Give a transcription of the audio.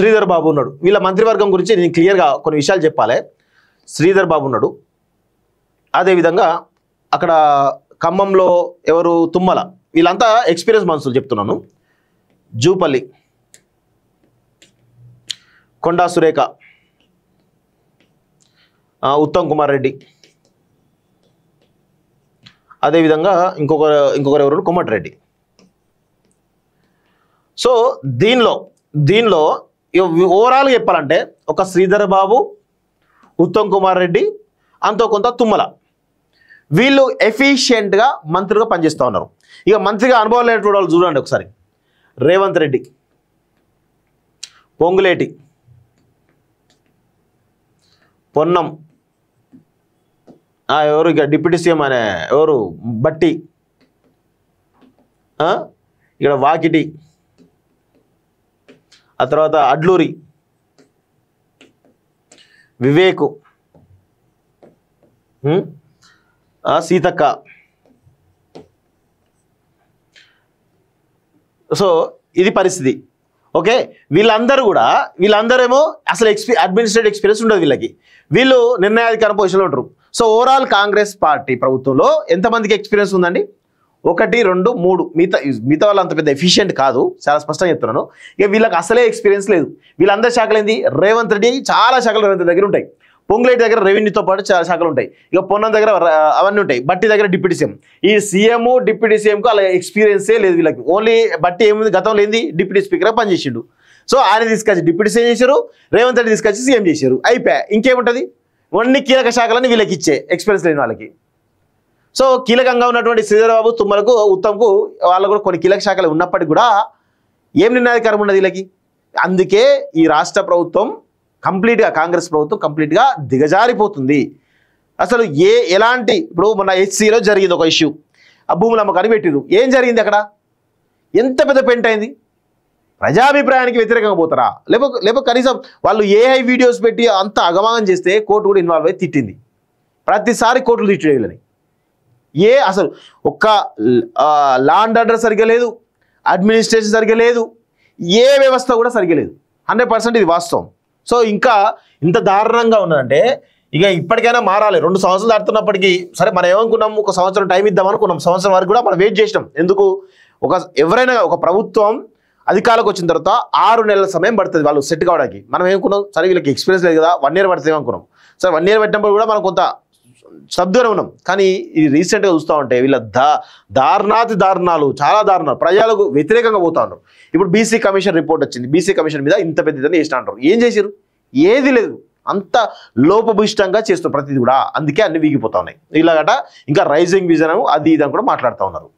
శ్రీధర్ బాబు ఉన్నాడు. వీళ్ళ మంత్రివర్గం గురించి నేను క్లియర్గా కొన్ని విషయాలు చెప్పాలి. శ్రీధర్ బాబు ఉన్నాడు. అదేవిధంగా అక్కడ ఖమ్మంలో ఎవరు తుమ్మల, వీళ్ళంతా ఎక్స్పీరియన్స్ మనుషులు చెప్తున్నాను. జూపల్లి, కొండా సురేఖ, ఉత్తమ్ కుమార్ రెడ్డి, అదేవిధంగా ఇంకొకరు ఎవరు కోమటిరెడ్డి. సో దీనిలో ఓవరాల్గా చెప్పాలంటే ఒక శ్రీధర్ బాబు, ఉత్తమ్ కుమార్ రెడ్డి, అంతో కొంత తుమ్మల, వీళ్ళు ఎఫిషియెంట్గా మంత్రిగా పనిచేస్తూ ఉన్నారు. ఇక మంత్రిగా అనుభవం లేనటువంటి వాళ్ళు చూడండి ఒకసారి. రేవంత్ రెడ్డి, పొంగులేటి, పొన్నం, ఎవరు ఇక డిప్యూటీ సీఎం అనే ఎవరు బట్టి, ఇక్కడ వాకిటి, ఆ తర్వాత అడ్లూరి, వివేకు, సీతక్క. సో ఇది పరిస్థితి. ఓకే, వీళ్ళందరేమో అసలు అడ్మినిస్ట్రేటివ్ ఎక్స్పీరియన్స్ ఉండదు వీళ్ళకి. వీళ్ళు నిర్ణయాధికార పొజిషన్లో ఉంటారు. సో ఓవరాల్ కాంగ్రెస్ పార్టీ ప్రభుత్వంలో ఎంతమందికి ఎక్స్పీరియన్స్ ఉందండి? 1, 2, 3. మిగతా వాళ్ళు అంత పెద్ద ఎఫిషియెంట్ కాదు, చాలా స్పష్టంగా చెప్తున్నాను. ఇక వీళ్ళకి అసలే ఎక్స్పీరియన్స్ లేదు. వీళ్ళందరి శాఖలు ఏంది? రేవంత్ రెడ్డి చాలా శాఖలు రేవంత్ దగ్గర ఉంటాయి. పొంగులేటి దగ్గర రెవెన్యూతో పాటు చాలా శాఖలు ఉంటాయి. ఇక పొన్నం దగ్గర అవన్నీ ఉంటాయి. బట్టి దగ్గర డిప్యూటీ సీఎం. ఈ సీఎం డిప్యూటీ సీఎంకు అలా ఎక్స్పీరియన్సే లేదు వీళ్ళకి. ఓన్లీ బట్టి ఏముంది, గతంలో ఏంది డిప్యూటీ స్పీకర్గా పనిచేసిండు. సో ఆయన తీసుకొచ్చి డిప్యూటీ సీఎం చేశారు, రేవంత్ రెడ్డి తీసుకొచ్చి సీఎం చేశారు, అయిపోయా. ఇంకేముంటుంది? అన్ని కీలక శాఖలని వీళ్ళకి ఇచ్చే ఎక్స్పీరియన్స్ లేని వాళ్ళకి. సో కీలకంగా ఉన్నటువంటి శ్రీధర్ బాబు, తుమ్మలకు, ఉత్తమ్కు వాళ్ళకు కూడా కొన్ని కీలక శాఖలు ఉన్నప్పటికీ కూడా ఏం నిర్ణయాధికారం ఉన్నది వీళ్ళకి? అందుకే ఈ రాష్ట్ర ప్రభుత్వం కంప్లీట్గా, కాంగ్రెస్ ప్రభుత్వం కంప్లీట్గా దిగజారిపోతుంది. అసలు ఎలాంటి ఇప్పుడు మొన్న HCలో జరిగింది ఒక ఇష్యూ, ఆ భూముల అమ్మకాన్ని పెట్టిరు. ఏం జరిగింది అక్కడ? ఎంత పెద్ద పెంట్ అయింది? ప్రజాభిప్రాయానికి వ్యతిరేకంగా పోతారా? లేకపోతే కనీసం వాళ్ళు AI వీడియోస్ పెట్టి అంత అగమాగం చేస్తే కోర్టు కూడా ఇన్వాల్వ్ అయి తిట్టింది. ప్రతిసారి కోర్టులు తిట్టే వీళ్ళని. అసలు ఒక్క లా అండ్ ఆర్డర్ సరిగ్గా లేదు, అడ్మినిస్ట్రేషన్ సరిగ్గా లేదు, ఏ వ్యవస్థ కూడా సరిగ్గా లేదు. 100% ఇది వాస్తవం. సో ఇంకా ఇంత దారుణంగా ఉన్నదంటే ఇక ఇప్పటికైనా మారాలి. 2 సంవత్సరాలు దాటుతున్నప్పటికీ సరే, మనం ఏమనుకున్నాం, 1 సంవత్సరం టైం ఇద్దాం అనుకున్నాం. సంవత్సరం వరకు కూడా మనం వెయిట్ చేసినాం. ఎందుకు? ఎవరైనా ఒక ప్రభుత్వం అధికారులకు వచ్చిన తర్వాత 6 నెలల సమయం పడుతుంది వాళ్ళు సెట్ కావడానికి. మనం ఏమనుకున్నాం, సరే వీళ్ళకి ఎక్స్పీరియన్స్ లేదు కదా, 1 ఇయర్ పడుతుంది అనుకున్నాం. సరే 1 ఇయర్ పెట్టినప్పుడు కూడా మనం కొంత స్తబ్దుగానే ఉన్నాం. కానీ ఇది రీసెంట్గా చూస్తూ ఉంటే వీళ్ళ దారుణాలు, చాలా దారుణాలు, ప్రజలకు వ్యతిరేకంగా పోతా ఉన్నారు. ఇప్పుడు BC కమిషన్ రిపోర్ట్ వచ్చింది. BC కమిషన్ మీద ఇంత పెద్ద ఇదని చేసిన అంటారు. ఏం చేశారు? ఏది లేదు. అంత లోపభూయిష్టంగా చేస్తున్నారు ప్రతిదీ కూడా. అందుకే అన్ని వీగిపోతా ఉన్నాయి. ఇలాగట ఇంకా రైజింగ్ విజన్ అది ఇది అని కూడా మాట్లాడుతూ ఉన్నారు.